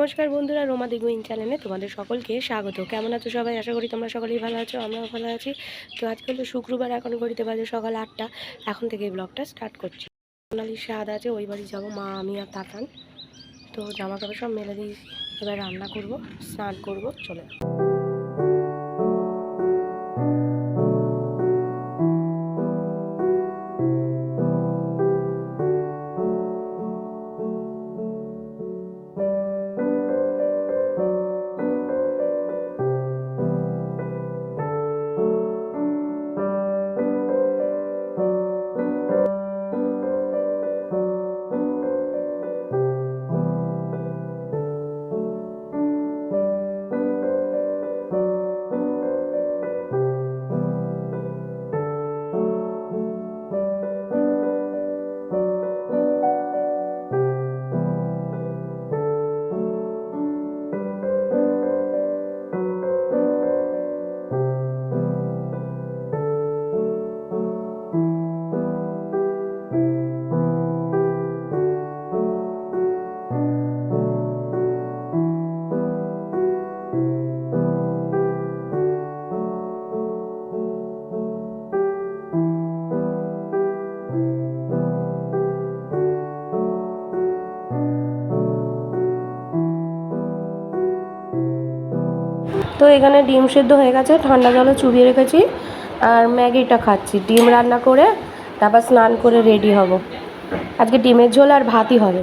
নমস্কার বন্ধুরা, রোমা দিগুইন চ্যানেলে তোমাদের সকলকে স্বাগত। কেমন আছো সবাই? আশা করি তোমরা সকলেই ভালো আছো, আমরাও ভালো আছি। তো আজকাল তো শুক্রবার, এখন ঘড়িতে বাজে সকাল 8টা। এখন থেকে এই ব্লগটা স্টার্ট করছি। সোনালির স্বাদ আছে, ওই বাড়ি যাবো, মা আমি আর তাতান। তো জামা কাপড় সব মেলে দিয়েছি, এবার রান্না করব, স্নান করব, চলে যাবো। তো এখানে ডিম সেদ্ধ হয়ে গেছে, ঠান্ডা জলে চুবিয়ে রেখেছি, আর ম্যাগিটা খাচ্ছি। ডিম রান্না করে তারপর স্নান করে রেডি হব। আজকে ডিমের ঝোল আর ভাতই হবে।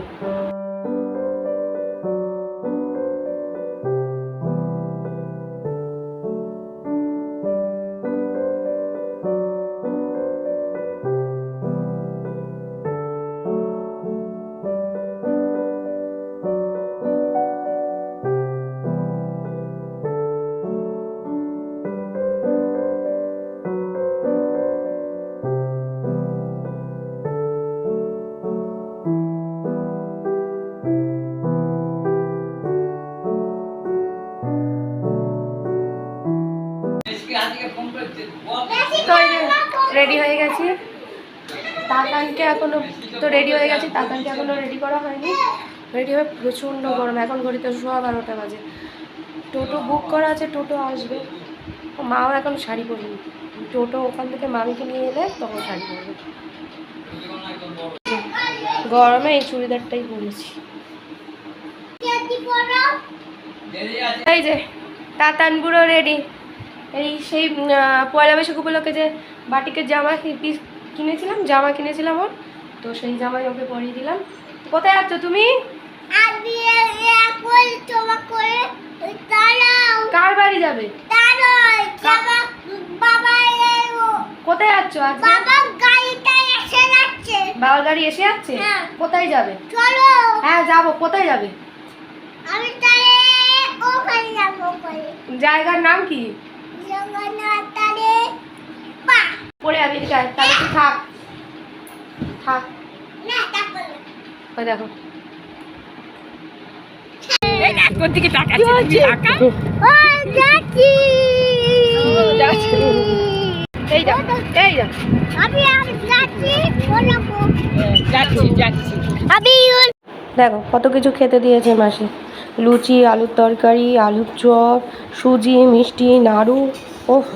তো রেডি হয়ে গেছি, তাতানকে এখনো তো রেডি হয়ে গেছি, তাতানকে এখনো রেডি করা হয়নি। রেডি হয়ে প্রচণ্ড গরম, এখন ঘড়িতে 12:15 বাজে। টোটো বুক করা আছে, টোটো আসবে। মাও এখন শাড়ি পরিনি, টোটো ওখান থেকে মামিকে নিয়ে এলে তখন শাড়ি পরবে। গরমে এই চুড়িদারটাই পরেছি। এই যে তাতান পুরো রেডি। এই সেই পয়লা বৈশাখ উপলক্ষে যে বাটিকের জামা কিনেছিলাম ওর, তো সেই জামাই ওকে পরিয়ে দিলাম। কোথায় যাচ্ছ তুমি? কার বাড়ি যাবে? কোথায় যাচ্ছ আজকে? বাবার গাড়ি এসে যাচ্ছে। কোথায় যাবে? হ্যাঁ যাবো। কোথায় যাবে? জায়গার নাম কি? পরে যাবি, তাহলে তুই থাক ওই দেখো দেখো কত কিছু খেতে দিয়েছে মাসি। লুচি, আলুর তরকারি, আলুর চপ, সুজি, মিষ্টি, নাড়ু। ওহ,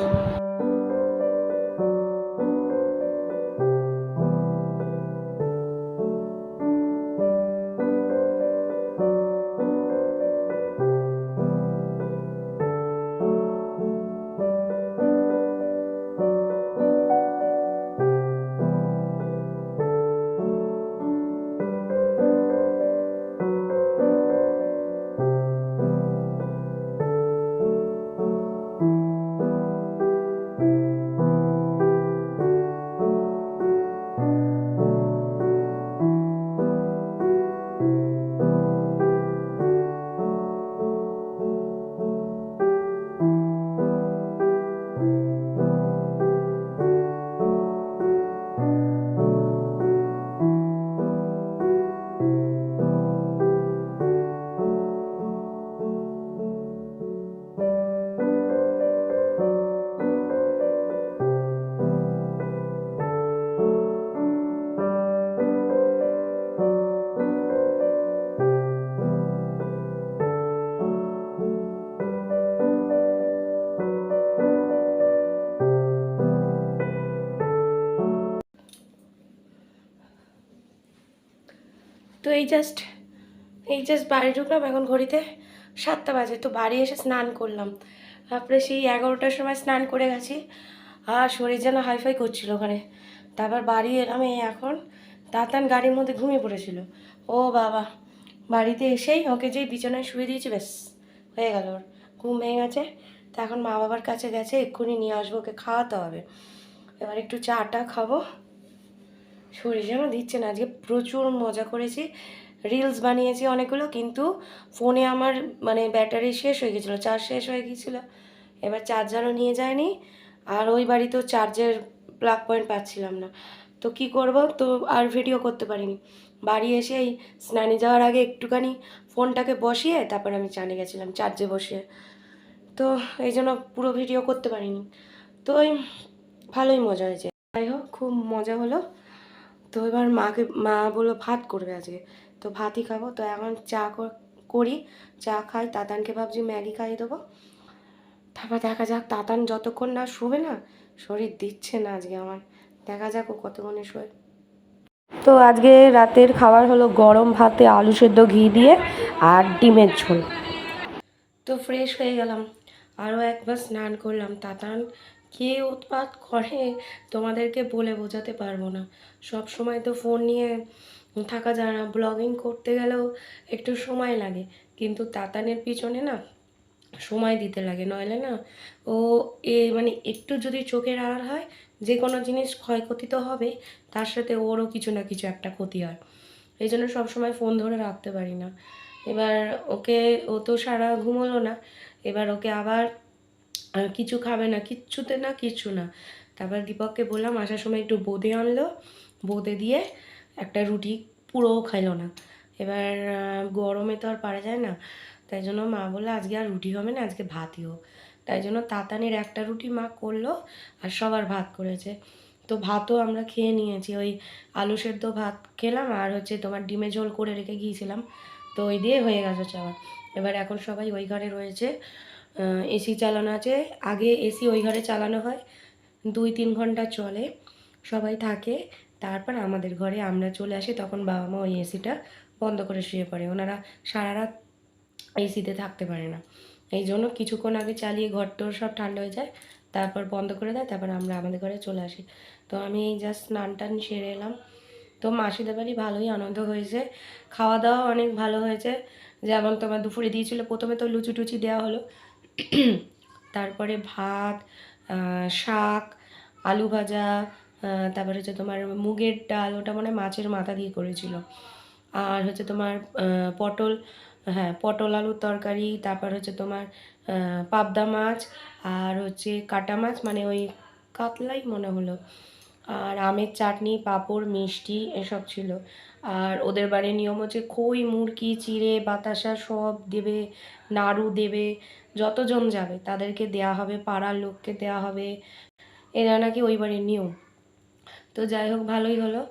তো এই জাস্ট বাড়ি ঢুকলাম, এখন ঘড়িতে 7টা বাজে। তো বাড়ি এসে স্নান করলাম, তারপরে সেই 11টার সময় স্নান করে গেছি। আর শরীর যেন হাইফাই করছিল ওখানে। তারপর বাড়ি এলাম এই এখন। তাতান গাড়ির মধ্যে ঘুমিয়ে পড়েছিল। ও বাবা, বাড়িতে এসেই ওকে যেই বিছানায় শুয়ে দিয়েছি, ব্যাস হয়ে গেল, ওর ঘুম ভেঙে গেছে। তা এখন মা বাবার কাছে গেছে, এক্ষুনি নিয়ে আসবো, ওকে খাওয়াতে হবে। এবার একটু চাটা খাবো। শরীর যেন দিচ্ছে না। আজকে প্রচুর মজা করেছি, রিলস বানিয়েছি অনেকগুলো, কিন্তু ফোনে আমার মানে ব্যাটারি শেষ হয়ে গেছিলো, চার্জ শেষ হয়ে গিয়েছিলো। এবার চার্জারও নিয়ে যায়নি, আর ওই বাড়িতেও চার্জের প্লাগ পয়েন্ট পাচ্ছিলাম না। তো কি করব, তো আর ভিডিও করতে পারিনি। বাড়ি এসে এই স্নানে যাওয়ার আগে একটুখানি ফোনটাকে বসিয়ে তারপর আমি চানে গেছিলাম, চার্জে বসিয়ে। তো এই জন্য পুরো ভিডিও করতে পারিনি। তো ওই ভালোই মজা হয়েছে, যাই হোক খুব মজা হলো। তো এবার মা বললো ভাত করবে আজকে, তো ভাতই খাবো। তো এখন চা করি, চা খাই। তাতানকে ভাবছি ম্যাগি খাইয়ে দেবো। তারপর দেখা যাক, তাতান যতক্ষণ না শোবে না, শরীর দিচ্ছে না আজকে আমার। দেখা যাক ও কতক্ষণে শোয়। তো আজকে রাতের খাবার হলো গরম ভাতে আলু সেদ্ধ ঘি দিয়ে আর ডিমের ঝোল। তো ফ্রেশ হয়ে গেলাম, আরও একবার স্নান করলাম। তাতান কে উৎপাত করে তোমাদেরকে বলে বোঝাতে পারবো না। সব সময় তো ফোন নিয়ে থাকা যায় না, ব্লগিং করতে গেলেও একটু সময় লাগে, কিন্তু তাতানের পিছনে না সময় দিতে লাগে, নইলে না ও মানে একটু যদি চোখের আড়াল হয়, যে কোনো জিনিস ক্ষয়ক্ষতি তো হবেই, তার সাথে ওরও কিছু না কিছু একটা ক্ষতি হয়। এই জন্য সবসময় ফোন ধরে রাখতে পারি না। এবার ও তো সারা ঘুমোলো না, এবার ওকে আবার কিছু খাবে না, কিচ্ছুতে না, কিচ্ছু না। তারপর দীপককে বললাম আসার সময় একটু বোঁদে আনলো, বোঁদে দিয়ে একটা রুটি পুরোও খাইলো না। এবার গরমে তো আর পারা যায় না, তাই জন্য মা বললো আজকে আর রুটি হবে না, আজকে ভাতই হোক। তাই জন্য তাতানের একটা রুটি মা করলো, আর সবার ভাত করেছে। তো ভাতও আমরা খেয়ে নিয়েছি, ওই আলু সেদ্ধ ভাত খেলাম, আর হচ্ছে তোমার ডিমে ঝোল করে রেখে গিয়েছিলাম, তো ওই দিয়ে হয়ে গেছে চাওয়া। এবার এখন সবাই ওই ঘরে রয়েছে, এসি চালানো আছে। আগে এসি ওই ঘরে চালানো হয়, 2-3 ঘন্টা চলে, সবাই থাকে। তারপর আমাদের ঘরে আমরা চলে আসি, তখন বাবা মা ওই এসিটা বন্ধ করে শুয়ে পড়ে। ওনারা সারা রাত এসিতে থাকতে পারে না, এই জন্য কিছুক্ষণ আগে চালিয়ে ঘর টর সব ঠান্ডা হয়ে যায়, তারপর বন্ধ করে দেয়, তারপর আমরা আমাদের ঘরে চলে আসি। তো আমি এই জাস্ট স্নান টান সেরে এলাম। তো মাসিদের বাড়ি ভালোই আনন্দ হয়েছে, খাওয়া দাওয়া অনেক ভালো হয়েছে। যেমন তোমার দুপুরে দিয়েছিলো, প্রথমে তো লুচি টুচি দেওয়া হলো, তারপরে ভাত, শাক, আলু ভাজা, তারপরে হচ্ছে তোমার মুগের ডাল, ওটা মানে মাছের মাথা দিয়ে করেছিল, আর হচ্ছে তোমার পটল, হ্যাঁ পটল আলুর তরকারি, তারপর হচ্ছে তোমার পাবদা মাছ, আর হচ্ছে কাটা মাছ মানে ওই কাতলাই মনে হলো, আর আমের চাটনি, পাঁপড়, মিষ্টি এসব ছিল। আর ওদের বাড়ির নিয়ম হচ্ছে খই মুরগি চিড়ে বাতাসা সব দেবে, নাড়ু দেবে, যতজন যাবে তাদেরকে দেয়া হবে, পাড়ার লোককে দেয়া হবে, এরা নাকি ওই বাড়ির নিয়ম। তো যাই হোক ভালোই হলো,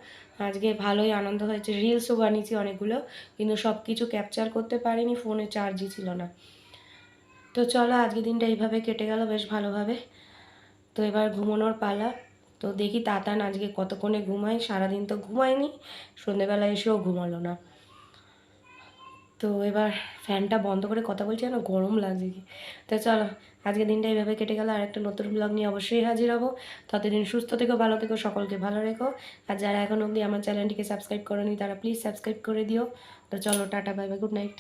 আজকে ভালোই আনন্দ হয়েছে। রিলসও বানিয়েছি অনেকগুলো, কিন্তু সব কিছু ক্যাপচার করতে পারিনি, ফোনে চার্জই ছিল না। তো চলো আজকে দিনটা এইভাবে কেটে গেল বেশ ভালোভাবে। তো এবার ঘুমানোর পালা। তো দেখি তাতান আজকে কতক্ষণে ঘুমায়, সারাদিন তো ঘুমায়নি, সন্ধেবেলা এসেও ঘুমালো না। তো এবার ফ্যানটা বন্ধ করে কথা বলছি, না গরম লাগছে কি। তো চলো আজকে দিনটা এইভাবে কেটে গেল, আর একটা নতুন ব্লগ নিয়ে অবশ্যই হাজির হবো। ততদিন সুস্থ থেকো, ভালো থেকো, সকলকে ভালো রেখো। আর যারা এখন অবধি আমার চ্যানেলটিকে সাবস্ক্রাইব করোনি তারা প্লিজ সাবস্ক্রাইব করে দিও। তো চলো tata, bye bye, good night.